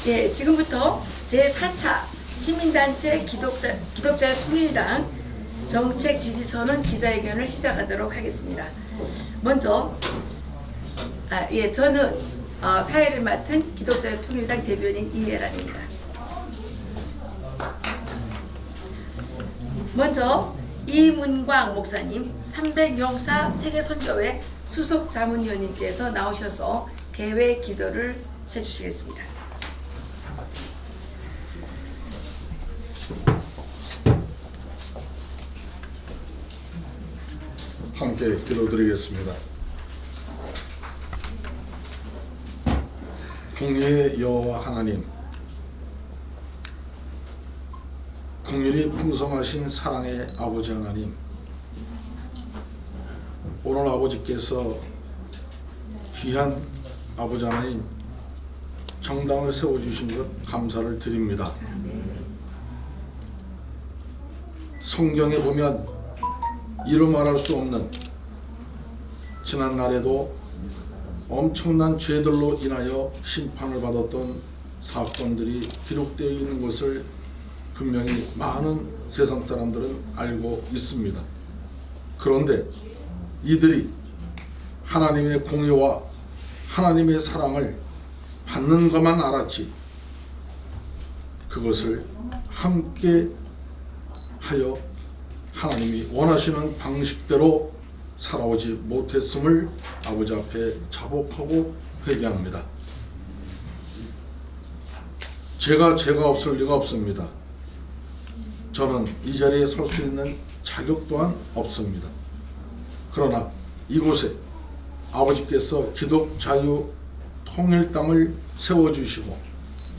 예, 지금부터 제4차 시민단체 기독자의 통일당 정책 지지선언 기자회견을 시작하도록 하겠습니다. 먼저 저는 사회를 맡은 기독자의 통일당 대변인 이혜란입니다. 먼저 이문광 목사님, 300용사 세계선교회 수석 자문위원님께서 나오셔서 개회 기도를 해주시겠습니다. 함께 기도드리겠습니다. 공의의 여호와 하나님, 긍휼이 풍성하신 사랑의 아버지 하나님, 오늘 아버지께서 귀한 아버지 하나님 정당을 세워주신 것 감사를 드립니다. 성경에 보면 이루 말할 수 없는 지난날에도 엄청난 죄들로 인하여 심판을 받았던 사건들이 기록되어 있는 것을 분명히 많은 세상 사람들은 알고 있습니다. 그런데 이들이 하나님의 공의와 하나님의 사랑을 받는 것만 알았지 그것을 함께 하여 하나님이 원하시는 방식대로 살아오지 못했음을 아버지 앞에 자복하고 회개합니다. 죄가 없을 리가 없습니다. 저는 이 자리에 설 수 있는 자격 또한 없습니다. 그러나 이곳에 아버지께서 기독자유통일당을 세워주시고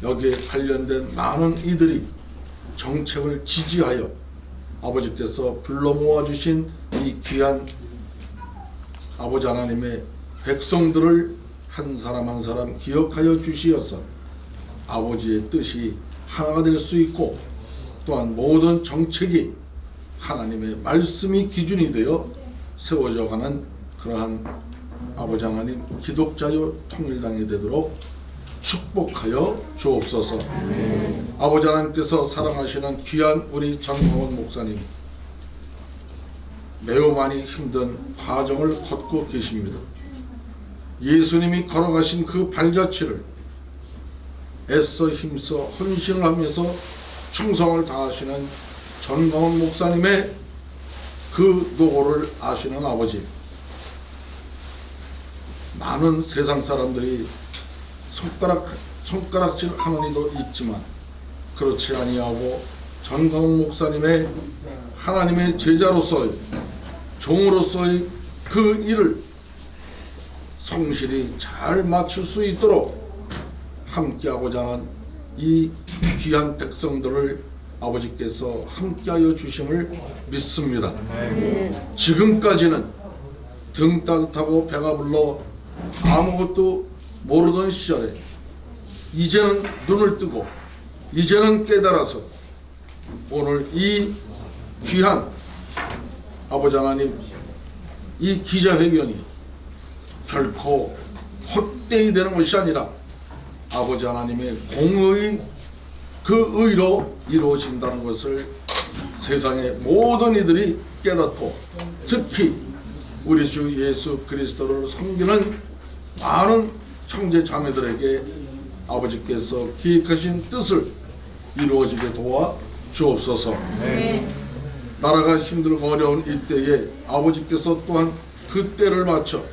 여기에 관련된 많은 이들이 정책을 지지하여 아버지께서 불러 모아주신 이 귀한 아버지 하나님의 백성들을 한 사람 한 사람 기억하여 주시어서 아버지의 뜻이 하나가 될 수 있고 또한 모든 정책이 하나님의 말씀이 기준이 되어 세워져 가는 그러한 아버지 하나님 기독자유 통일당이 되도록 축복하여 주옵소서. 아버지 하나님께서 사랑하시는 귀한 우리 정광훈 목사님, 매우 많이 힘든 과정을 걷고 계십니다. 예수님이 걸어가신 그 발자취를 애써 힘써 헌신을 하면서 충성을 다하시는 정광훈 목사님의 그 노고를 아시는 아버지, 많은 세상 사람들이 손가락질 하는 이도 있지만 그렇지 아니하고 정광훈 목사님의 하나님의 제자로서의 종으로서의 그 일을 성실히 잘 맞출 수 있도록 함께하고자 하는 이 귀한 백성들을 아버지께서 함께하여 주심을 믿습니다. 지금까지는 등 따뜻하고 배가 불러 아무것도 모르던 시절에 이제는 눈을 뜨고 이제는 깨달아서 오늘 이 귀한 아버지 하나님 이 기자회견이 결코 헛되이 되는 것이 아니라 아버지 하나님의 공의 그 의로 이루어진다는 것을 세상의 모든 이들이 깨닫고 특히 우리 주 예수 그리스도를 섬기는 많은 형제 자매들에게 아버지께서 기획하신 뜻을 이루어지게 도와 주옵소서. 나라가 힘들고 어려운 이때에 아버지께서 또한 그 때를 맞춰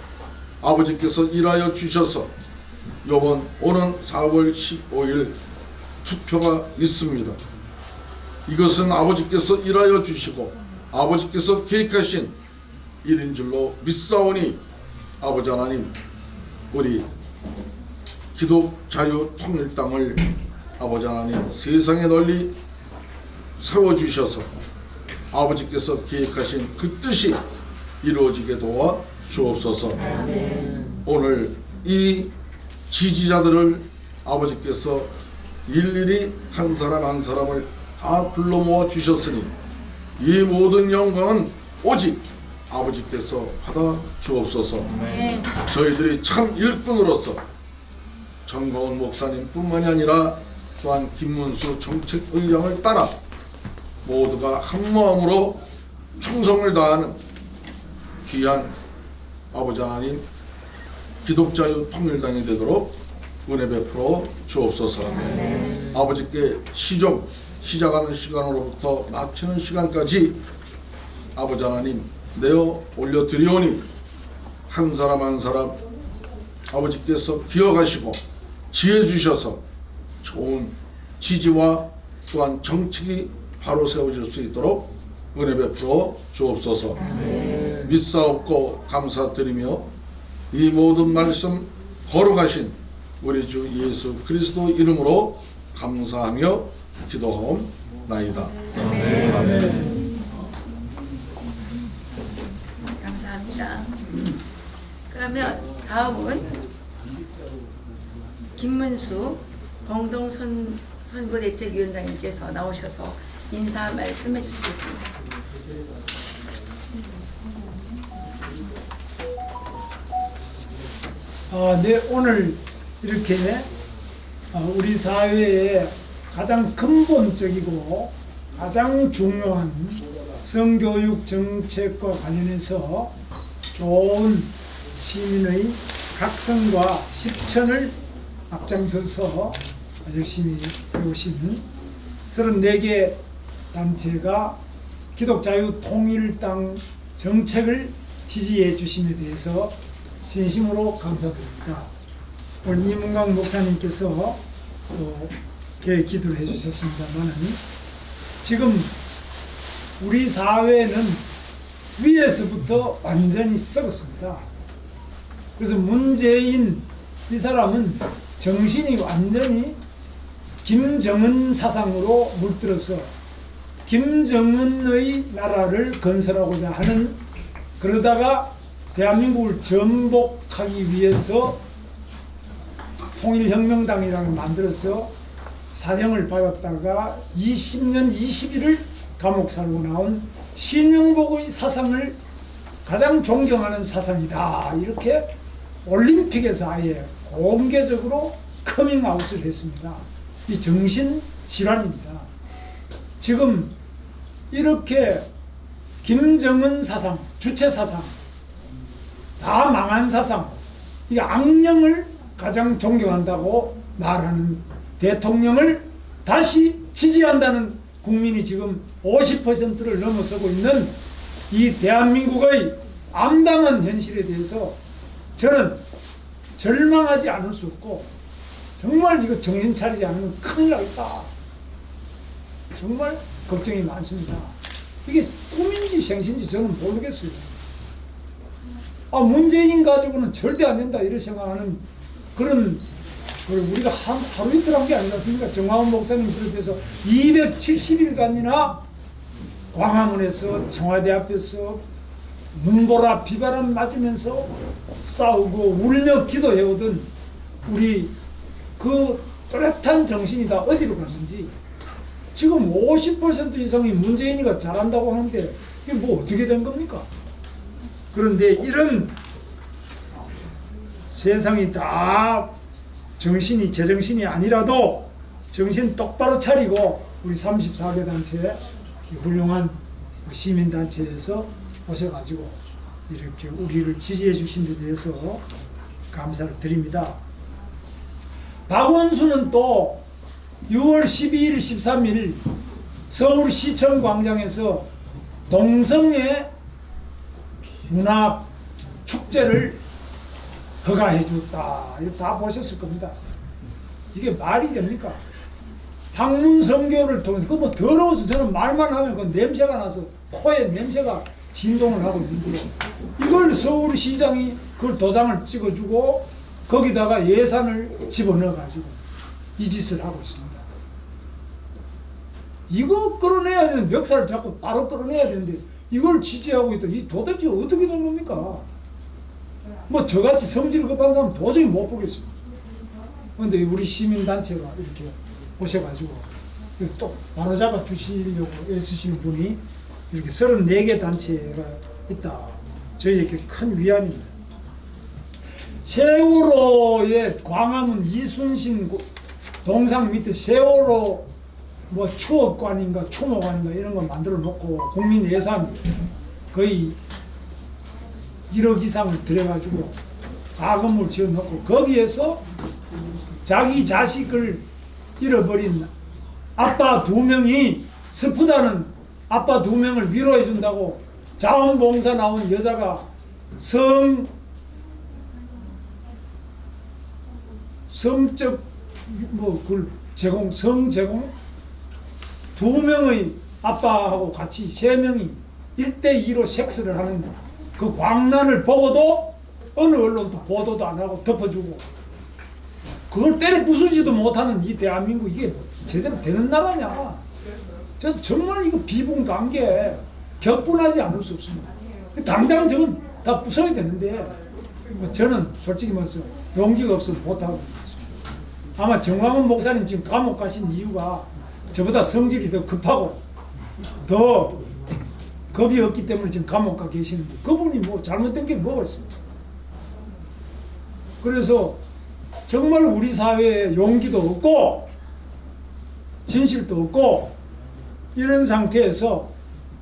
아버지께서 일하여 주셔서 이번 오는 4월 15일 투표가 있습니다. 이것은 아버지께서 일하여 주시고 아버지께서 계획하신 일인 줄로 믿사오니 아버지 하나님 우리 기독자유통일당을 아버지 하나님 세상에 널리 세워주셔서 아버지께서 계획하신 그 뜻이 이루어지게 도와 주옵소서. 오늘 이 지지자들을 아버지께서 일일이 한 사람 한 사람을 다 불러 모아 주셨으니 이 모든 영광은 오직 아버지께서 받아 주옵소서. 저희들이 참 일꾼으로서 정가운 목사님뿐만이 아니라 또한 김문수 정책의장을 따라 모두가 한마음으로 충성을 다하는 귀한 아버지 하나님 기독자유통일당이 되도록 은혜 베풀어 주옵소서. 아버지께 시작하는 시간으로부터 마치는 시간까지 아버지 하나님 내어 올려드리오니 한 사람 한 사람 아버지께서 기억하시고 지혜 주셔서 좋은 지지와 또한 정책이 바로 세워질 수 있도록 은혜 베풀어 주옵소서. 믿사옵고 감사드리며 이 모든 말씀 걸어가신 우리 주 예수 그리스도 이름으로 감사하며 기도하옵나이다. 아멘. 감사합니다. 그러면 다음은 김문수 공동선거대책위원장님께서 나오셔서 인사 말씀해 주시겠습니다. 네, 오늘 이렇게 우리 사회의 가장 근본적이고 가장 중요한 성교육 정책과 관련해서 좋은 시민의 각성과 실천을 앞장서서 열심히 해오신 34개 단체가 기독자유통일당 정책을 지지해 주심에 대해서 진심으로 감사드립니다. 오늘 이문강 목사님께서 또 기도를 해주셨습니다만 지금 우리 사회는 위에서부터 완전히 썩었습니다. 그래서 문재인 이 사람은 정신이 완전히 김정은 사상으로 물들어서 김정은의 나라를 건설하고자 하는, 그러다가 대한민국을 전복하기 위해서 통일혁명당이라는 걸 만들어서 사형을 받았다가 20년 20일을 감옥 살고 나온 신영복의 사상을 가장 존경하는 사상이다, 이렇게 올림픽에서 아예 공개적으로 커밍아웃을 했습니다. 이 정신질환입니다. 지금 이렇게 김정은 사상, 주체 사상, 다 망한 사상, 이 악령을 가장 존경한다고 말하는 대통령을 다시 지지한다는 국민이 지금 50%를 넘어서고 있는 이 대한민국의 암담한 현실에 대해서 저는 절망하지 않을 수 없고, 정말 이거 정신 차리지 않으면 큰일 나겠다, 정말 걱정이 많습니다. 이게 꿈인지 생신지 저는 모르겠어요. 문재인 가지고는 절대 안 된다 이렇게 생각하는 그런, 우리가 하루 이틀 한 게 아니지 않습니까? 정화훈 목사님 비롯해서 270일간이나 광화문에서 청와대 앞에서 눈보라 비바람 맞으면서 싸우고 울며 기도해오던 우리 그 또렷한 정신이 다 어디로 갔는지, 지금 50% 이상이 문재인이가 잘한다고 하는데 이게 뭐 어떻게 된 겁니까? 그런데 이런 세상이 다 정신이 제정신이 아니라도 정신 똑바로 차리고 우리 34개 단체, 훌륭한 시민단체에서 오셔가지고 이렇게 우리를 지지해 주신 데 대해서 감사를 드립니다. 박원순은 또 6월 12일, 13일 서울시청 광장에서 동성애 문화 축제를 허가해 줬다. 이거 다 보셨을 겁니다. 이게 말이 됩니까? 학문 선교를 통해서, 그 뭐 더러워서 저는 말만 하면 그 냄새가 나서 코에 냄새가 진동을 하고 있는데, 이걸 서울시장이 그걸 도장을 찍어주고 거기다가 예산을 집어넣어가지고 이 짓을 하고 있습니다. 이거 끌어내야 되는, 멱살을 잡고 바로 끌어내야 되는데 이걸 지지하고 있다. 이 도대체 어떻게 된 겁니까? 뭐 저같이 성질 급한 사람 도저히 못 보겠습니다. 그런데 우리 시민단체가 이렇게 오셔가지고 또 바로잡아 주시려고 애쓰시는 분이 이렇게 34개 단체가 있다. 저희에게 큰 위안입니다. 세월호의 광화문 이순신 동상 밑에 세월호 뭐 추억관인가 추모관인가 이런 거 만들어 놓고 국민 예산 거의 1억 이상을 들여가지고 가건물 지어 놓고 거기에서 자기 자식을 잃어버린 아빠 2명이 슬프다는 아빠 2명을 위로해 준다고 자원봉사 나온 여자가 성적 뭐 그걸 성 제공 2명의 아빠하고 같이 3명이 1대2로 섹스를 하는 그 광란을 보고도 어느 언론도 보도도 안 하고 덮어주고 그걸 때려 부수지도 못하는 이 대한민국 이게 제대로 되는 나라냐. 저 정말 이거 비봉단계 격분하지 않을 수 없습니다. 당장 저건 다 부숴야 되는데 저는 솔직히 말해서 용기가 없어서 못하고 있습니다. 아마 정광훈 목사님 지금 감옥 가신 이유가 저보다 성질이 더 급하고 더 겁이 없기 때문에 지금 감옥 가 계시는데 그분이 뭐 잘못된 게 뭐가 있습니까? 그래서 정말 우리 사회에 용기도 없고 진실도 없고 이런 상태에서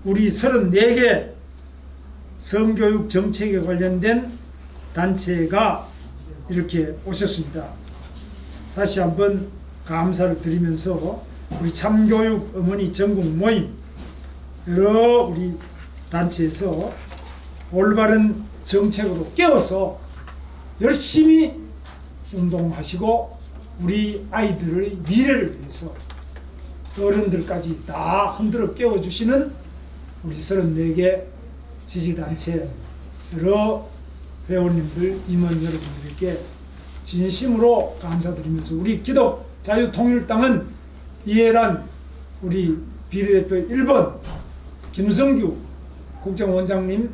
우리 34개 성교육 정책에 관련된 단체가 이렇게 오셨습니다. 다시 한번 감사를 드리면서 우리 참교육 어머니 전국 모임 여러 우리 단체에서 올바른 정책으로 깨워서 열심히 운동하시고 우리 아이들의 미래를 위해서 어른들까지 다 흔들어 깨워주시는 우리 34개 지지단체 여러 회원님들 임원 여러분들에게 진심으로 감사드리면서 우리 기독자유통일당은 이해란 우리 비례대표 1번 김성규 국정원장님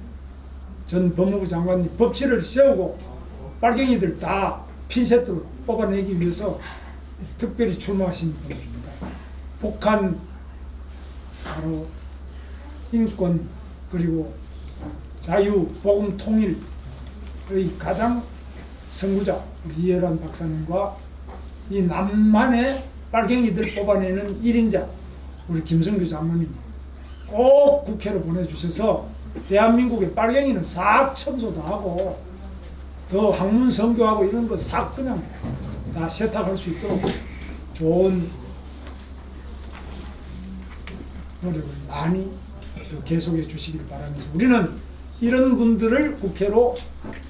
전 법무부 장관님 법치를 세우고 빨갱이들 다 핀셋으로 뽑아내기 위해서 특별히 출마하신 분입니다. 북한 바로 인권 그리고 자유 복음 통일의 가장 선구자 우리 이해란 박사님과 이 남한의 빨갱이들 뽑아내는 1인자 우리 김성규 장모님 꼭 국회로 보내주셔서 대한민국의 빨갱이는 싹 청소도 하고 더 학문 선교하고 이런 거 싹 그냥 다 세탁할 수 있도록 좋은 노력을 많이 더 계속해 주시길 바라면서 우리는 이런 분들을 국회로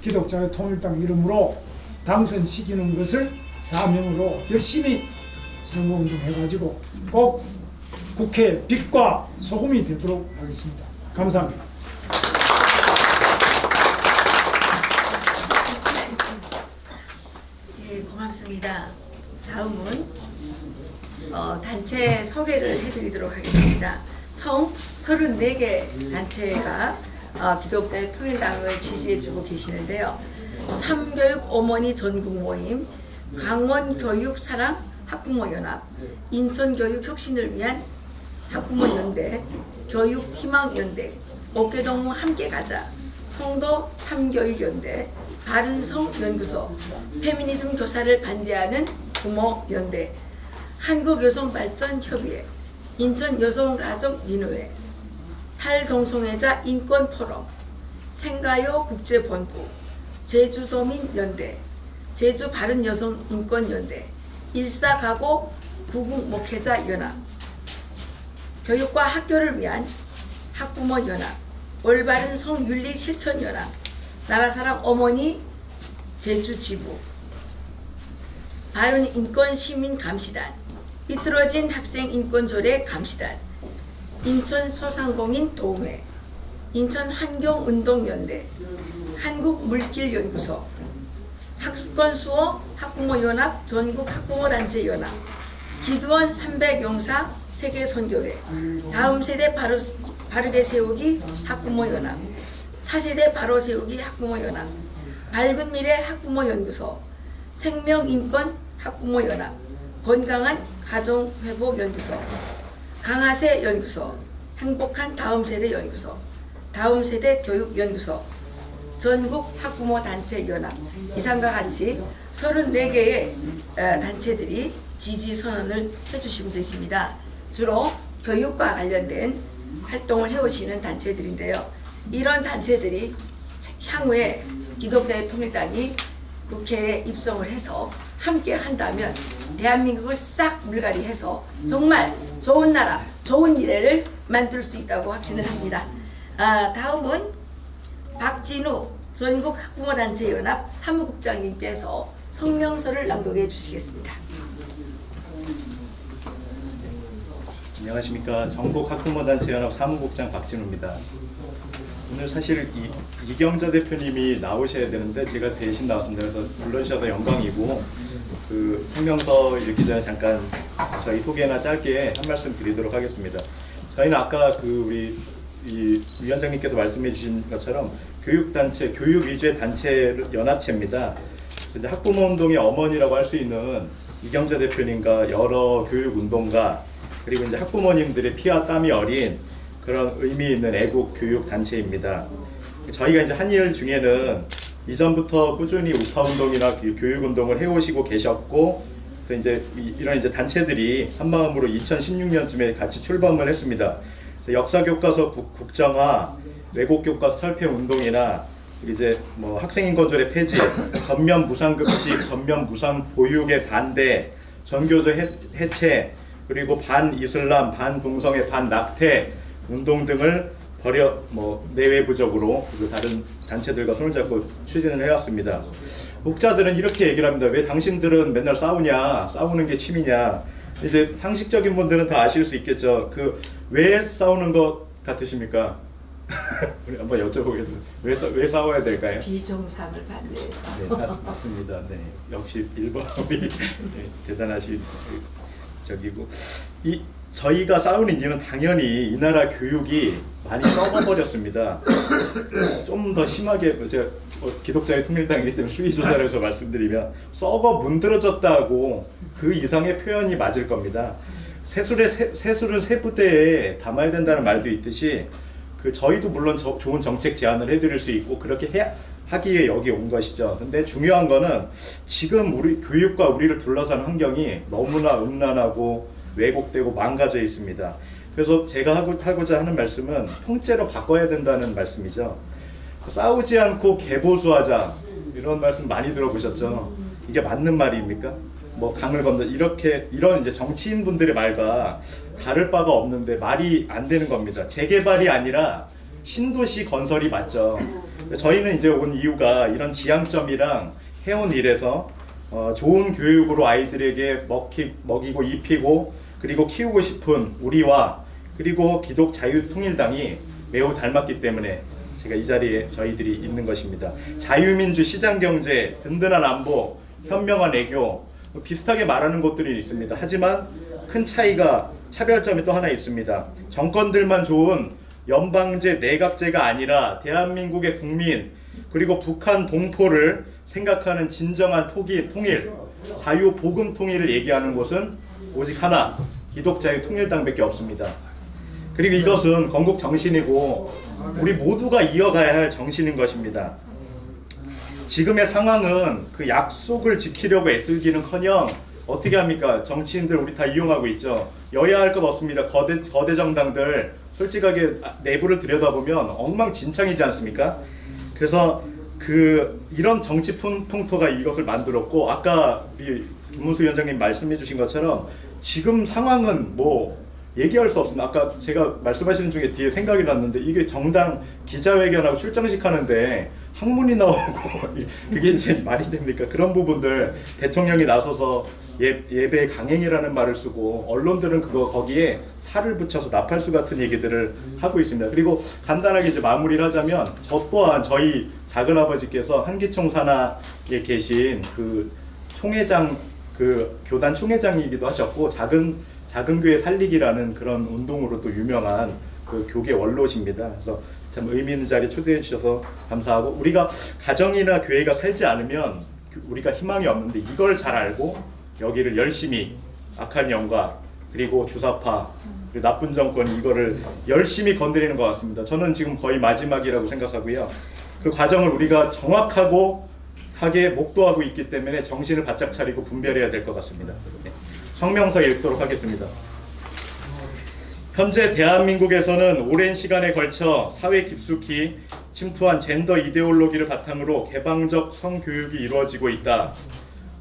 기독자유통일당 이름으로 당선시키는 것을 사명으로 열심히 선거운동 해가지고 꼭 국회 빛과 소금이 되도록 하겠습니다. 감사합니다. 예, 고맙습니다. 다음은 단체 소개를 해드리도록 하겠습니다. 총 34개 단체가 기독자유통일당을 지지해주고 계시는데요. 참교육 어머니 전국 모임, 강원교육사랑 학부모연합, 인천교육 혁신을 위한 학부모연대, 교육희망연대, 어깨동무 함께가자, 성도 참교육연대, 바른성연구소, 페미니즘 교사를 반대하는 부모연대, 한국여성발전협의회, 인천여성가족민우회, 탈동성애자 인권포럼, 생가요 국제본부, 제주도민연대, 제주바른여성인권연대, 일사가고 구국목회자연합, 교육과 학교를 위한 학부모연합, 올바른 성윤리실천연합, 나라사랑 어머니 제주지부, 바른인권시민감시단, 삐뚤어진 학생인권조례 감시단, 인천소상공인 도움회, 인천환경운동연대, 한국물길연구소, 학습권수호 학부모연합 전국학부모단체연합, 기두원 300용사 세계선교회, 다음세대 바르게 세우기 학부모연합, 차세대 바로 세우기 학부모연합, 밝은미래 학부모연구소, 생명인권 학부모연합, 건강한 가정회복연구소, 강화세 연구소, 행복한 다음세대 연구소, 다음세대 교육연구소, 전국 학부모 단체 연합 이상과 같이 34개의 단체들이 지지 선언을 해주시면 되십니다. 주로 교육과 관련된 활동을 해오시는 단체들인데요. 이런 단체들이 향후에 기독자의 통일당이 국회에 입성을 해서 함께 한다면 대한민국을 싹 물갈이해서 정말 좋은 나라, 좋은 미래를 만들 수 있다고 확신을 합니다. 다음은 박진우 전국학부모단체연합 사무국장님께서 성명서를 낭독해 주시겠습니다. 안녕하십니까. 전국학부모단체연합 사무국장 박진우입니다. 오늘 사실 이경자 대표님이 나오셔야 되는데 제가 대신 나왔습니다. 그래서 불러주셔서 영광이고, 그 성명서 읽기 전에 잠깐 저희 소개나 짧게 한 말씀 드리도록 하겠습니다. 저희는 아까 우리 위원장님께서 말씀해 주신 것처럼 교육단체, 교육 위주의 단체 연합체입니다. 그래서 이제 학부모운동의 어머니라고 할 수 있는 이경자 대표님과 여러 교육운동가, 그리고 이제 학부모님들의 피와 땀이 어린 그런 의미 있는 애국 교육 단체입니다. 저희가 이제 한일 중에는 이전부터 꾸준히 우파 운동이나 교육 운동을 해오시고 계셨고, 그래서 이제 이런 이제 단체들이 한 마음으로 2016년쯤에 같이 출범을 했습니다. 그래서 역사 교과서 국정화, 외국 교과서 탈폐 운동이나 이제 뭐 학생인 거절의 폐지, 전면 무상급식, 전면 무상 보육의 반대, 전교조 해체, 그리고 반이슬람, 반동성애, 반낙태 운동 등을 내외부적으로 다른 단체들과 손을 잡고 추진을 해왔습니다. 목자들은 이렇게 얘기를 합니다. 왜 당신들은 맨날 싸우냐? 싸우는 게 취미냐? 이제 상식적인 분들은 다 아실 수 있겠죠. 왜 싸우는 것 같으십니까? 우리 한번 여쭤보겠습니다. 왜 싸워야 될까요? 비정상을 반대해서. 네, 맞습니다. 네, 역시 일본이 네, 대단하신 적이고, 저희가 싸우는 이유는 당연히 이 나라 교육이 많이 썩어버렸습니다. 좀 더 심하게 제가 기독자의 통일당이기 때문에 수위 조사를 해서 말씀드리면 썩어 문드러졌다고 그 이상의 표현이 맞을 겁니다. 새술은 새 부대에 담아야 된다는 말도 있듯이 저희도 물론 좋은 정책 제안을 해드릴 수 있고 그렇게 하기 위해 여기 온 것이죠. 근데 중요한 거는 지금 우리 교육과 우리를 둘러싼 환경이 너무나 음란하고 왜곡되고 망가져 있습니다. 그래서 제가 하고자 하는 말씀은 통째로 바꿔야 된다는 말씀이죠. 싸우지 않고 개보수하자, 이런 말씀 많이 들어보셨죠. 이게 맞는 말입니까? 강을 건너 이런 이제 정치인 분들의 말과 다를 바가 없는데 말이 안 되는 겁니다. 재개발이 아니라 신도시 건설이 맞죠. 저희는 이제 온 이유가 이런 지향점이랑 해온 일에서 좋은 교육으로 아이들에게 먹이고 입히고 그리고 키우고 싶은 우리와 그리고 기독 자유통일당이 매우 닮았기 때문에 제가 이 자리에 저희들이 있는 것입니다. 자유민주 시장경제, 든든한 안보, 현명한 애교, 비슷하게 말하는 것들이 있습니다. 하지만 큰 차별점이 또 하나 있습니다. 정권들만 좋은 연방제, 내각제가 아니라 대한민국의 국민 그리고 북한 동포를 생각하는 진정한 통일, 자유복음 통일을 얘기하는 곳은 오직 하나, 기독자유통일당밖에 없습니다. 그리고 이것은 건국 정신이고 우리 모두가 이어가야 할 정신인 것입니다. 지금의 상황은 그 약속을 지키려고 애쓰기는커녕 어떻게 합니까? 정치인들 우리 다 이용하고 있죠. 여야 할 것 없습니다. 거대 정당들 솔직하게 내부를 들여다보면 엉망진창이지 않습니까? 그래서 이런 정치 풍토가 이것을 만들었고, 아까 우리 김문수 위원장님 말씀해 주신 것처럼 지금 상황은 얘기할 수 없습니다. 아까 제가 말씀하시는 중에 뒤에 생각이 났는데, 이게 정당 기자회견하고 출정식 하는데 학문이 나오고 그게 이제 말이 됩니까? 그런 부분들 대통령이 나서서 예배 강행이라는 말을 쓰고 언론들은 거기에 살을 붙여서 나팔수 같은 얘기들을 하고 있습니다. 그리고 간단하게 이제 마무리를 하자면, 저 또한 저희 작은아버지께서 한기총 산하에 계신 총회장, 교단 총회장이기도 하셨고 작은 교회 살리기라는 그런 운동으로 또 유명한 교계 원로십니다. 그래서 참 의미 있는 자리에 초대해 주셔서 감사하고, 우리가 가정이나 교회가 살지 않으면 우리가 희망이 없는데 이걸 잘 알고 여기를 열심히 악한 영과 그리고 주사파 그리고 나쁜 정권이 이거를 열심히 건드리는 것 같습니다. 저는 지금 거의 마지막이라고 생각하고요. 그 과정을 우리가 정확하게 목도하고 있기 때문에 정신을 바짝 차리고 분별해야 될 것 같습니다. 네. 성명서 읽도록 하겠습니다. 현재 대한민국에서는 오랜 시간에 걸쳐 사회 깊숙이 침투한 젠더 이데올로기를 바탕으로 개방적 성교육이 이루어지고 있다.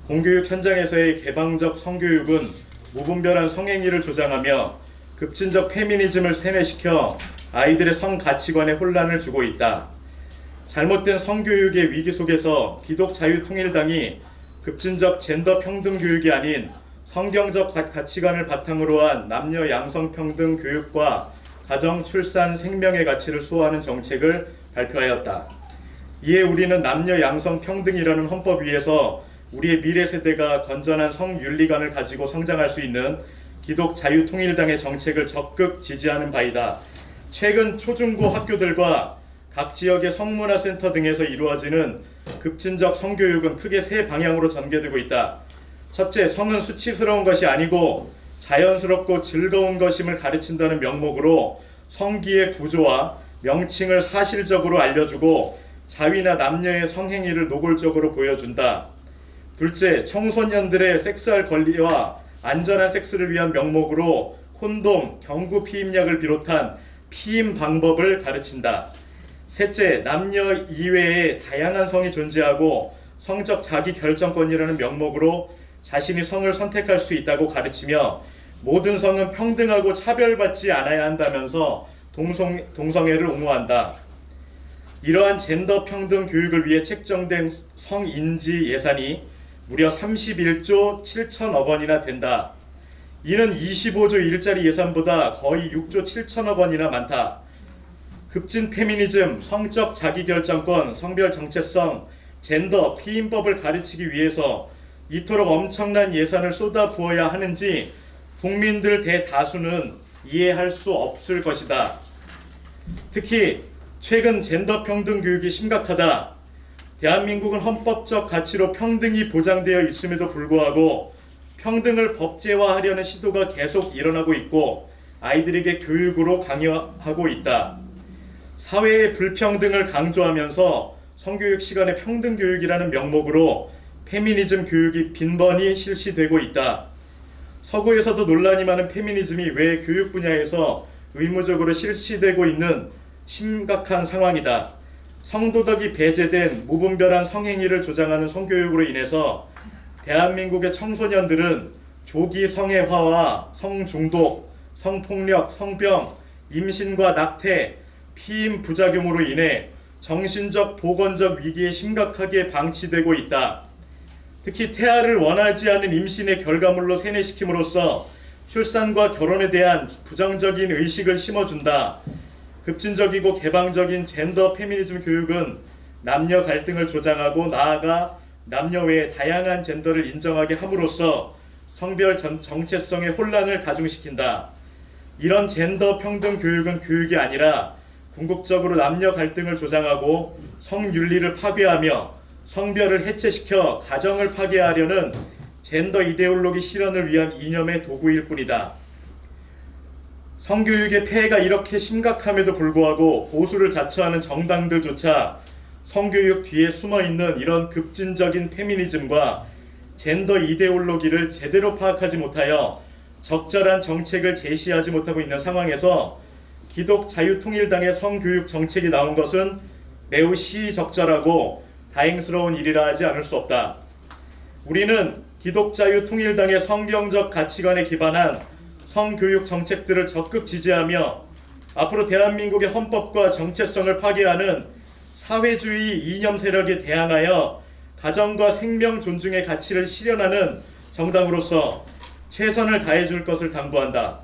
공교육 현장에서의 개방적 성교육은 무분별한 성행위를 조장하며 급진적 페미니즘을 세뇌시켜 아이들의 성 가치관에 혼란을 주고 있다. 잘못된 성교육의 위기 속에서 기독자유통일당이 급진적 젠더 평등 교육이 아닌 성경적 가치관을 바탕으로 한 남녀 양성평등 교육과 가정, 출산, 생명의 가치를 수호하는 정책을 발표하였다. 이에 우리는 남녀 양성평등이라는 헌법 위에서 우리의 미래 세대가 건전한 성윤리관을 가지고 성장할 수 있는 기독자유통일당의 정책을 적극 지지하는 바이다. 최근 초중고 학교들과 각 지역의 성문화센터 등에서 이루어지는 급진적 성교육은 크게 세 방향으로 전개되고 있다. 첫째, 성은 수치스러운 것이 아니고 자연스럽고 즐거운 것임을 가르친다는 명목으로 성기의 구조와 명칭을 사실적으로 알려주고 자위나 남녀의 성행위를 노골적으로 보여준다. 둘째, 청소년들의 섹스할 권리와 안전한 섹스를 위한 명목으로 콘돔, 경구 피임약을 비롯한 피임 방법을 가르친다. 셋째, 남녀 이외에 다양한 성이 존재하고 성적 자기 결정권이라는 명목으로 자신이 성을 선택할 수 있다고 가르치며 모든 성은 평등하고 차별받지 않아야 한다면서 동성애를 옹호한다. 이러한 젠더 평등 교육을 위해 책정된 성인지 예산이 무려 31조 7천억 원이나 된다. 이는 25조 일자리 예산보다 거의 6조 7천억 원이나 많다. 급진 페미니즘, 성적 자기결정권, 성별 정체성, 젠더, 피임법을 가르치기 위해서 이토록 엄청난 예산을 쏟아 부어야 하는지 국민들 대다수는 이해할 수 없을 것이다. 특히 최근 젠더 평등 교육이 심각하다. 대한민국은 헌법적 가치로 평등이 보장되어 있음에도 불구하고 평등을 법제화하려는 시도가 계속 일어나고 있고 아이들에게 교육으로 강요하고 있다. 사회의 불평등을 강조하면서 성교육 시간에 평등교육이라는 명목으로 페미니즘 교육이 빈번히 실시되고 있다. 서구에서도 논란이 많은 페미니즘이 왜 교육 분야에서 의무적으로 실시되고 있는 심각한 상황이다. 성도덕이 배제된 무분별한 성행위를 조장하는 성교육으로 인해서 대한민국의 청소년들은 조기 성애화와 성중독, 성폭력, 성병, 임신과 낙태, 피임 부작용으로 인해 정신적, 보건적 위기에 심각하게 방치되고 있다. 특히 태아를 원하지 않은 임신의 결과물로 세뇌시킴으로써 출산과 결혼에 대한 부정적인 의식을 심어준다. 급진적이고 개방적인 젠더 페미니즘 교육은 남녀 갈등을 조장하고 나아가 남녀 외의 다양한 젠더를 인정하게 함으로써 성별 정체성의 혼란을 가중시킨다. 이런 젠더 평등 교육은 교육이 아니라 궁극적으로 남녀 갈등을 조장하고 성윤리를 파괴하며 성별을 해체시켜 가정을 파괴하려는 젠더 이데올로기 실현을 위한 이념의 도구일 뿐이다. 성교육의 폐해가 이렇게 심각함에도 불구하고 보수를 자처하는 정당들조차 성교육 뒤에 숨어있는 이런 급진적인 페미니즘과 젠더 이데올로기를 제대로 파악하지 못하여 적절한 정책을 제시하지 못하고 있는 상황에서 기독자유통일당의 성교육 정책이 나온 것은 매우 시적절하고 다행스러운 일이라 하지 않을 수 없다. 우리는 기독자유통일당의 성경적 가치관에 기반한 성교육 정책들을 적극 지지하며 앞으로 대한민국의 헌법과 정체성을 파괴하는 사회주의 이념 세력에 대항하여 가정과 생명 존중의 가치를 실현하는 정당으로서 최선을 다해줄 것을 당부한다.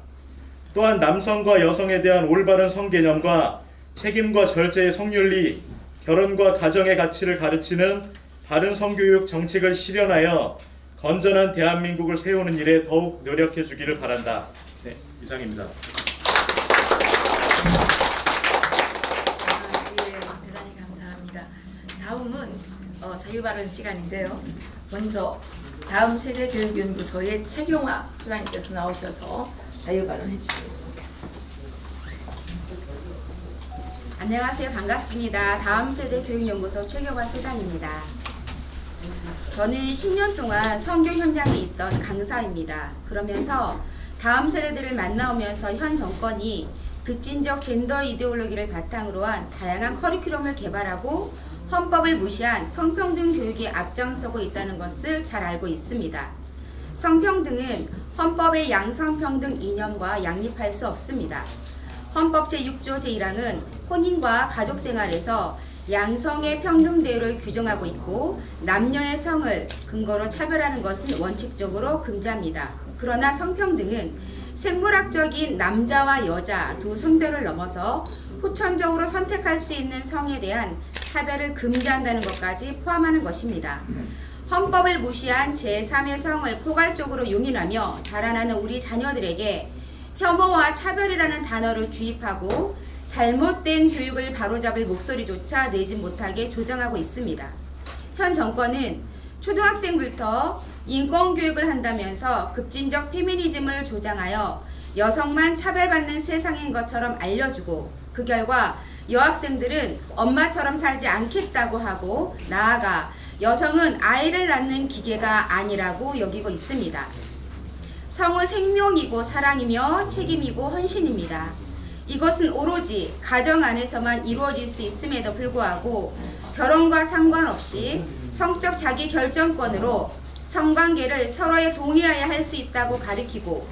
또한 남성과 여성에 대한 올바른 성개념과 책임과 절제의 성윤리, 결혼과 가정의 가치를 가르치는 바른 성교육 정책을 실현하여 건전한 대한민국을 세우는 일에 더욱 노력해 주기를 바란다. 네, 이상입니다. 대단히 감사합니다. 다음은 자유발언 시간인데요. 먼저 다음 세대교육연구소의 최경화 소장님께서 나오셔서 자유발언 해주시겠습니다. 안녕하세요. 반갑습니다. 다음세대 교육연구소 최경화 소장입니다. 저는 10년 동안 선교 현장에 있던 강사입니다. 그러면서 다음 세대들을 만나오면서 현 정권이 급진적 젠더 이데올로기를 바탕으로 한 다양한 커리큘럼을 개발하고 헌법을 무시한 성평등 교육에 앞장서고 있다는 것을 잘 알고 있습니다. 성평등은 헌법의 양성평등 이념과 양립할 수 없습니다. 헌법 제6조 제1항은 혼인과 가족생활에서 양성의 평등 대우를 규정하고 있고 남녀의 성을 근거로 차별하는 것은 원칙적으로 금지합니다. 그러나 성평등은 생물학적인 남자와 여자 두 성별을 넘어서 후천적으로 선택할 수 있는 성에 대한 차별을 금지한다는 것까지 포함하는 것입니다. 헌법을 무시한 제3의 성을 포괄적으로 용인하며 자라나는 우리 자녀들에게 혐오와 차별이라는 단어를 주입하고 잘못된 교육을 바로잡을 목소리조차 내지 못하게 조장하고 있습니다. 현 정권은 초등학생부터 인권교육을 한다면서 급진적 페미니즘을 조장하여 여성만 차별받는 세상인 것처럼 알려주고 그 결과 여학생들은 엄마처럼 살지 않겠다고 하고 나아가 여성은 아이를 낳는 기계가 아니라고 여기고 있습니다. 성은 생명이고 사랑이며 책임이고 헌신입니다. 이것은 오로지 가정 안에서만 이루어질 수 있음에도 불구하고 결혼과 상관없이 성적 자기 결정권으로 성관계를 서로에 동의하여 할 수 있다고 가리키고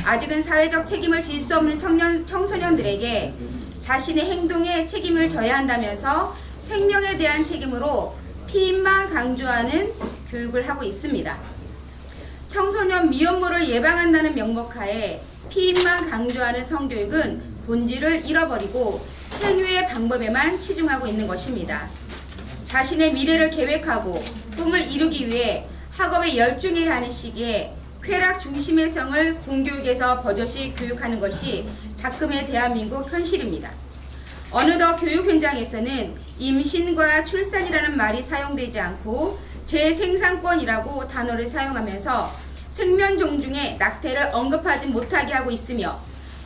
아직은 사회적 책임을 질 수 없는 청소년들에게 자신의 행동에 책임을 져야 한다면서 생명에 대한 책임으로 피임만 강조하는 교육을 하고 있습니다. 청소년 미혼모를 예방한다는 명목하에 피임만 강조하는 성교육은 본질을 잃어버리고 행위의 방법에만 치중하고 있는 것입니다. 자신의 미래를 계획하고 꿈을 이루기 위해 학업에 열중해야 하는 시기에 쾌락 중심의 성을 공교육에서 버젓이 교육하는 것이 작금의 대한민국 현실입니다. 어느덧 교육 현장에서는 임신과 출산이라는 말이 사용되지 않고 재생산권이라고 단어를 사용하면서 생명 존중의 낙태를 언급하지 못하게 하고 있으며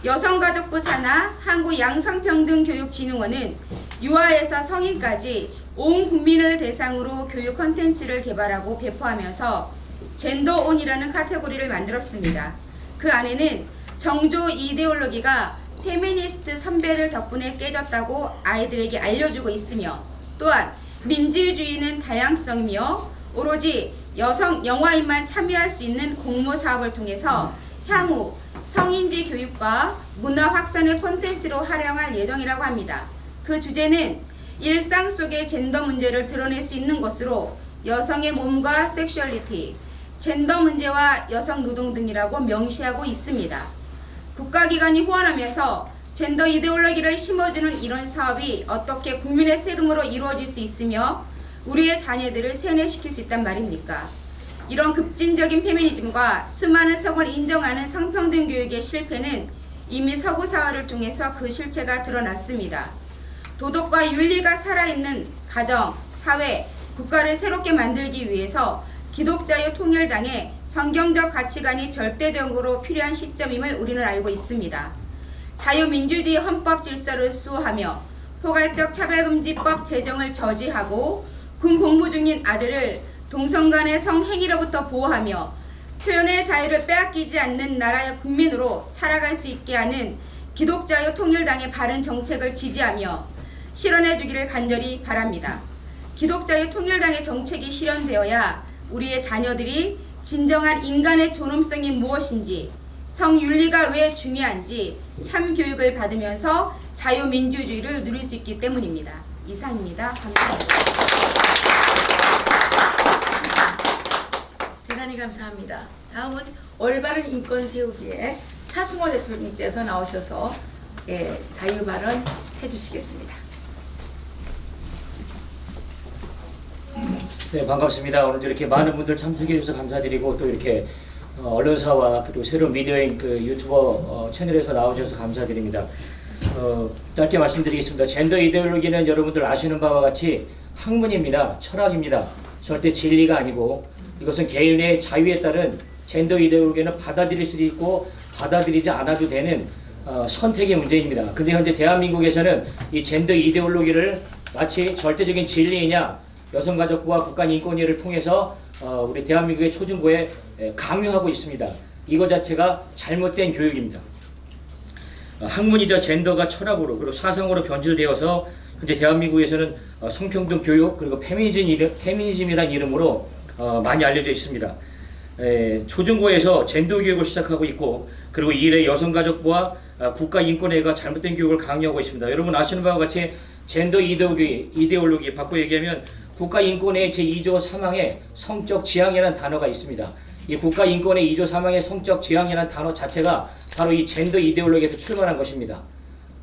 여성가족부 산하 한국양성평등교육진흥원은 유아에서 성인까지 온 국민을 대상으로 교육 콘텐츠를 개발하고 배포하면서 젠더온이라는 카테고리를 만들었습니다. 그 안에는 정조 이데올로기가 페미니스트 선배들 덕분에 깨졌다고 아이들에게 알려주고 있으며 또한 민주주의는 다양성이며 오로지 여성 영화인만 참여할 수 있는 공모 사업을 통해서 향후 성인지 교육과 문화 확산의 콘텐츠로 활용할 예정이라고 합니다. 그 주제는 일상 속의 젠더 문제를 드러낼 수 있는 것으로 여성의 몸과 섹슈얼리티, 젠더 문제와 여성 노동 등이라고 명시하고 있습니다. 국가기관이 후원하면서 젠더 이데올로기를 심어주는 이런 사업이 어떻게 국민의 세금으로 이루어질 수 있으며 우리의 자녀들을 세뇌시킬 수 있단 말입니까? 이런 급진적인 페미니즘과 수많은 성을 인정하는 성평등 교육의 실패는 이미 서구 사회를 통해서 그 실체가 드러났습니다. 도덕과 윤리가 살아있는 가정, 사회, 국가를 새롭게 만들기 위해서 기독자유 통일당의 성경적 가치관이 절대적으로 필요한 시점임을 우리는 알고 있습니다. 자유민주주의 헌법 질서를 수호하며 포괄적 차별금지법 제정을 저지하고 군 복무 중인 아들을 동성 간의 성행위로부터 보호하며 표현의 자유를 빼앗기지 않는 나라의 국민으로 살아갈 수 있게 하는 기독자유 통일당의 바른 정책을 지지하며 실현해 주기를 간절히 바랍니다. 기독자유 통일당의 정책이 실현되어야 우리의 자녀들이 진정한 인간의 존엄성이 무엇인지, 성윤리가 왜 중요한지 참교육을 받으면서 자유민주주의를 누릴 수 있기 때문입니다. 이상입니다. 감사합니다. 대단히 감사합니다. 다음은 올바른 인권 세우기에 차승호 대표님께서 나오셔서 자유 발언 해주시겠습니다. 네, 반갑습니다. 오늘 이렇게 많은 분들 참석해 주셔서 감사드리고 또 이렇게 언론사와 그리고 새로운 미디어인 그 유튜버 채널에서 나오셔서 감사드립니다. 짧게 말씀드리겠습니다. 젠더 이데올로기는 여러분들 아시는 바와 같이 학문입니다. 철학입니다. 절대 진리가 아니고 이것은 개인의 자유에 따른 젠더 이데올로기는 받아들일 수도 있고 받아들이지 않아도 되는 선택의 문제입니다. 근데 현재 대한민국에서는 이 젠더 이데올로기를 마치 절대적인 진리이냐, 여성가족부와 국가인권위를 통해서 우리 대한민국의 초중고에 강요하고 있습니다. 이거 자체가 잘못된 교육입니다. 학문이자 젠더가 철학으로 그리고 사상으로 변질되어서 현재 대한민국에서는 성평등 교육 그리고 페미니즘이라는 이름으로 많이 알려져 있습니다. 초중고에서 젠더 교육을 시작하고 있고, 그리고 이래 여성가족부와 국가인권위가 잘못된 교육을 강요하고 있습니다. 여러분 아시는 바와 같이 젠더 이데올로기 바꿔 얘기하면 국가인권위 제2조 3항에 성적 지향이라는 단어가 있습니다. 이 국가인권위 2조 3항의 성적 지향이라는 단어 자체가 바로 이 젠더 이데올로기에서 출발한 것입니다.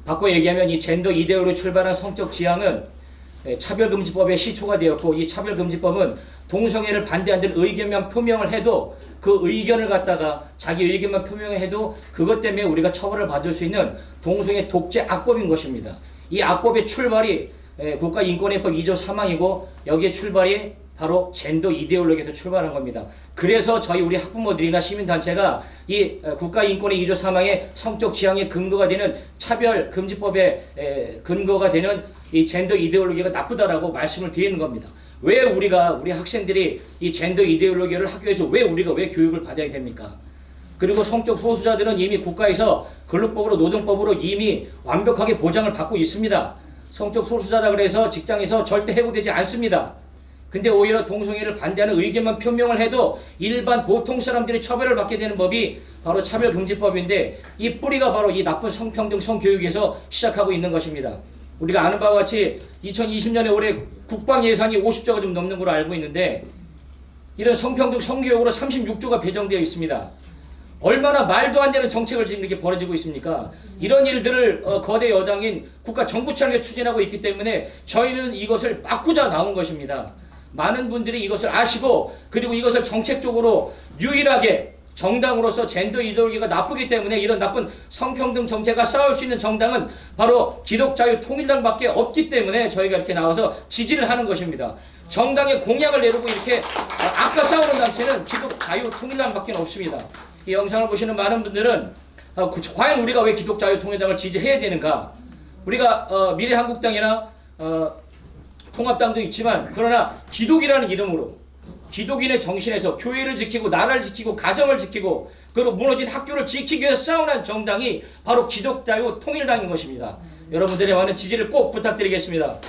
바꿔 얘기하면 이 젠더 이데올로기 출발한 성적 지향은 차별금지법의 시초가 되었고, 이 차별금지법은 동성애를 반대한다는 의견만 표명을 해도 그 의견을 갖다가 자기 의견만 표명을 해도 그것 때문에 우리가 처벌을 받을 수 있는 동성애 독재 악법인 것입니다. 이 악법의 출발이 국가인권위법 2조 3항이고 여기에 출발이 바로 젠더 이데올로기에서 출발한 겁니다. 그래서 저희 우리 학부모들이나 시민단체가 이 국가인권위 2조 3항의 성적 지향의 근거가 되는 차별금지법의 근거가 되는 이 젠더 이데올로기가 나쁘다라고 말씀을 드리는 겁니다. 왜 우리 학생들이 이 젠더 이데올로기를 학교에서 왜 교육을 받아야 됩니까? 그리고 성적 소수자들은 이미 국가에서 근로법으로 노동법으로 이미 완벽하게 보장을 받고 있습니다. 성적 소수자다 그래서 직장에서 절대 해고되지 않습니다. 근데 오히려 동성애를 반대하는 의견만 표명을 해도 일반 보통 사람들이 처벌을 받게 되는 법이 바로 차별금지법인데, 이 뿌리가 바로 이 나쁜 성평등 성교육에서 시작하고 있는 것입니다. 우리가 아는 바와 같이 2020년에 올해 국방 예산이 50조가 좀 넘는 걸로 알고 있는데, 이런 성평등 성교육으로 36조가 배정되어 있습니다. 얼마나 말도 안 되는 정책을 지금 이렇게 벌어지고 있습니까? 이런 일들을 거대 여당인 국가 정부청에 추진하고 있기 때문에 저희는 이것을 막고자 나온 것입니다. 많은 분들이 이것을 아시고, 그리고 이것을 정책적으로 유일하게 정당으로서 젠더 이데올로기가 나쁘기 때문에 이런 나쁜 성평등 정책과 싸울 수 있는 정당은 바로 기독자유통일당밖에 없기 때문에 저희가 이렇게 나와서 지지를 하는 것입니다. 정당의 공약을 내놓고 이렇게 아까 싸우는 단체는 기독자유통일당밖에 없습니다. 이 영상을 보시는 많은 분들은 과연 우리가 왜 기독자유통일당을 지지해야 되는가? 우리가 미래한국당이나 통합당도 있지만, 그러나 기독이라는 이름으로 기독인의 정신에서 교회를 지키고 나라를 지키고 가정을 지키고 그리고 무너진 학교를 지키기 위해서 싸우는 정당이 바로 기독자유통일당인 것입니다. 여러분들의 많은 지지를 꼭 부탁드리겠습니다.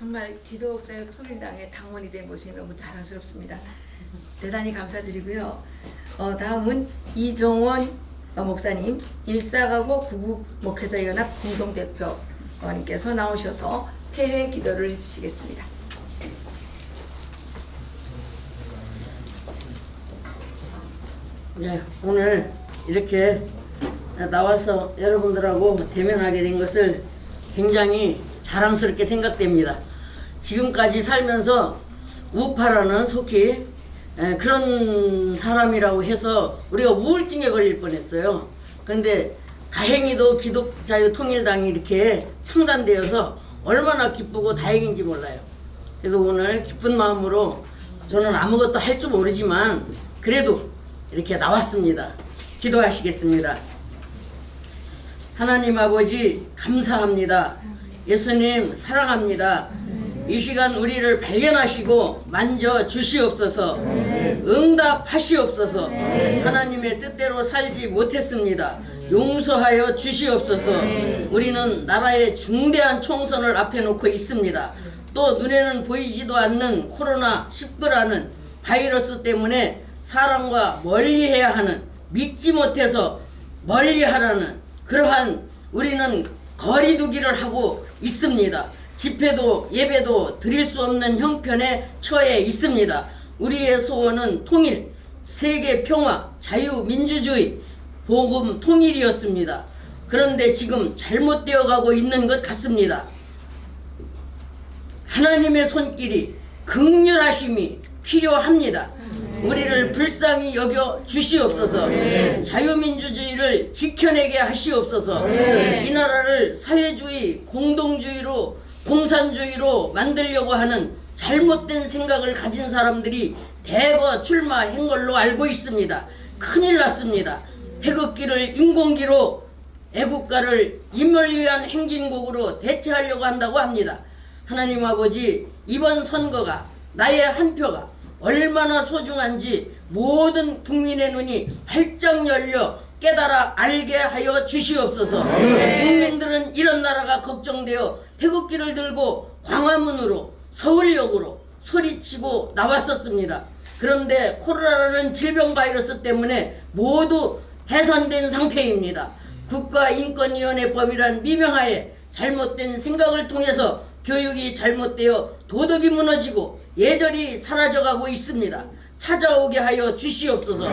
정말 기독자유통일당의 당원이 된 것이 너무 자랑스럽습니다. 대단히 감사드리고요. 다음은 이종원 목사님, 일사가고 구국목회자연합 공동대표님께서 나오셔서 폐회 기도를 해주시겠습니다. 네, 오늘 이렇게 나와서 여러분들하고 대면하게 된 것을 굉장히 자랑스럽게 생각됩니다. 지금까지 살면서 우파라는 속히 그런 사람이라고 해서 우리가 우울증에 걸릴 뻔했어요. 근데 다행히도 기독자유통일당이 이렇게 창단되어서 얼마나 기쁘고 다행인지 몰라요. 그래서 오늘 기쁜 마음으로, 저는 아무것도 할 줄 모르지만 그래도 이렇게 나왔습니다. 기도하시겠습니다. 하나님 아버지 감사합니다. 예수님 사랑합니다. 이 시간 우리를 발견하시고 만져 주시옵소서. 응답하시옵소서. 하나님의 뜻대로 살지 못했습니다. 용서하여 주시옵소서. 우리는 나라의 중대한 총선을 앞에 놓고 있습니다. 또 눈에는 보이지도 않는 코로나19라는 바이러스 때문에 사람과 멀리해야 하는, 믿지 못해서 멀리하라는 그러한 우리는 거리두기를 하고 있습니다. 집회도 예배도 드릴 수 없는 형편에 처해 있습니다. 우리의 소원은 통일, 세계 평화, 자유민주주의, 복음 통일이었습니다. 그런데 지금 잘못되어 가고 있는 것 같습니다. 하나님의 손길이, 긍휼하심이 필요합니다. 우리를 불쌍히 여겨 주시옵소서. 자유민주주의를 지켜내게 하시옵소서. 이 나라를 사회주의, 공동주의로, 공산주의로 만들려고 하는 잘못된 생각을 가진 사람들이 대거 출마한 걸로 알고 있습니다. 큰일 났습니다. 태극기를 인공기로 애국가를 인멸 위한 행진곡으로 대체하려고 한다고 합니다. 하나님 아버지, 이번 선거가 나의 한 표가 얼마나 소중한지 모든 국민의 눈이 활짝 열려 깨달아 알게 하여 주시옵소서. 국민들은 이런 나라가 걱정되어 태극기를 들고 광화문으로 서울역으로 소리치고 나왔었습니다. 그런데 코로나라는 질병 바이러스 때문에 모두 해산된 상태입니다. 국가인권위원회 법이란 미명하에 잘못된 생각을 통해서 교육이 잘못되어 도덕이 무너지고 예절이 사라져가고 있습니다. 찾아오게 하여 주시옵소서.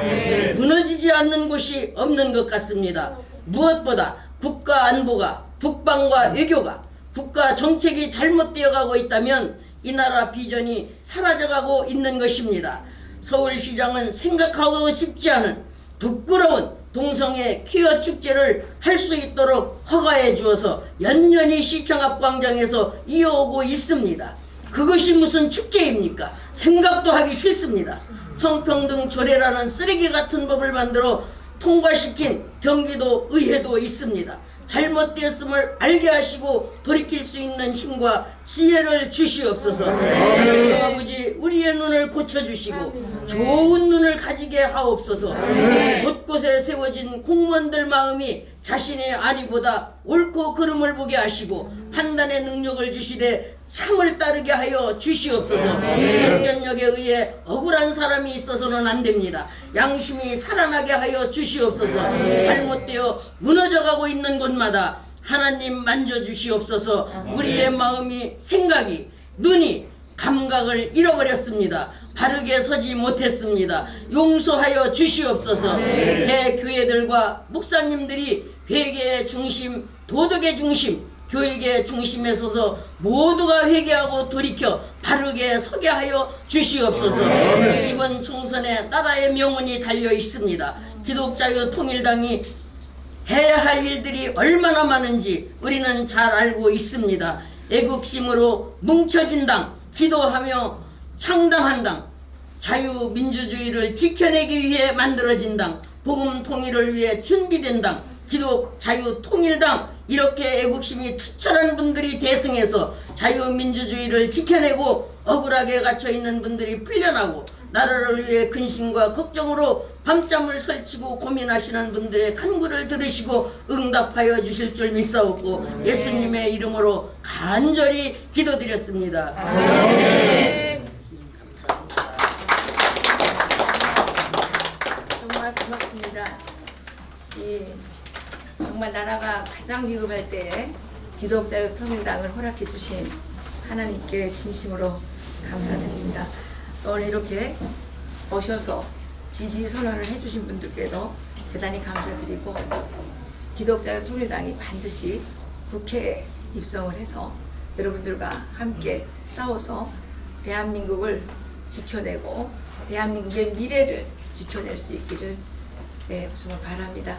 무너지지 않는 곳이 없는 것 같습니다. 무엇보다 국가 안보가, 국방과 외교가, 국가 정책이 잘못되어 가고 있다면 이 나라 비전이 사라져가고 있는 것입니다. 서울시장은 생각하고 싶지 않은 부끄러운 동성애 퀴어 축제를 할 수 있도록 허가해 주어서 연년이 시청 앞 광장에서 이어오고 있습니다. 그것이 무슨 축제입니까? 생각도 하기 싫습니다. 성평등 조례라는 쓰레기 같은 법을 만들어 통과시킨 경기도 의회도 있습니다. 잘못되었음을 알게 하시고 돌이킬 수 있는 힘과 지혜를 주시옵소서. 하나님 아버지, 우리의 눈을 고쳐주시고 좋은 눈을 가지게 하옵소서. 곳곳에 세워진 공무원들 마음이 자신의 안위보다 옳고 그름을 보게 하시고 판단의 능력을 주시되 참을 따르게 하여 주시옵소서. 편견력에 의해 억울한 사람이 있어서는 안 됩니다. 양심이 살아나게 하여 주시옵소서. 잘못되어 무너져가고 있는 곳마다 하나님 만져주시옵소서. 우리의 마음이, 생각이, 눈이, 감각을 잃어버렸습니다. 바르게 서지 못했습니다. 용서하여 주시옵소서. 대교회들과 목사님들이 회개의 중심, 도덕의 중심, 교육의 중심에 서서 모두가 회개하고 돌이켜 바르게 서게 하여 주시옵소서. 이번 총선에 나라의 명운이 달려 있습니다. 기독자유 통일당이 해야 할 일들이 얼마나 많은지 우리는 잘 알고 있습니다. 애국심으로 뭉쳐진 당, 기도하며 창당한 당, 자유민주주의를 지켜내기 위해 만들어진 당, 복음 통일을 위해 준비된 당, 기독자유통일당, 이렇게 애국심이 투철한 분들이 대승해서 자유민주주의를 지켜내고 억울하게 갇혀있는 분들이 풀려나고 나라를 위해 근심과 걱정으로 밤잠을 설치고 고민하시는 분들의 간구를 들으시고 응답하여 주실 줄 믿사옵고 예수님의 이름으로 간절히 기도드렸습니다. 정말 고맙습니다. 정말 나라가 가장 위급할 때에 기독자유통일당을 허락해 주신 하나님께 진심으로 감사드립니다. 오늘 이렇게 오셔서 지지 선언을 해주신 분들께도 대단히 감사드리고 기독자유통일당이 반드시 국회에 입성을 해서 여러분들과 함께 싸워서 대한민국을 지켜내고 대한민국의 미래를 지켜낼 수 있기를 정말 바랍니다.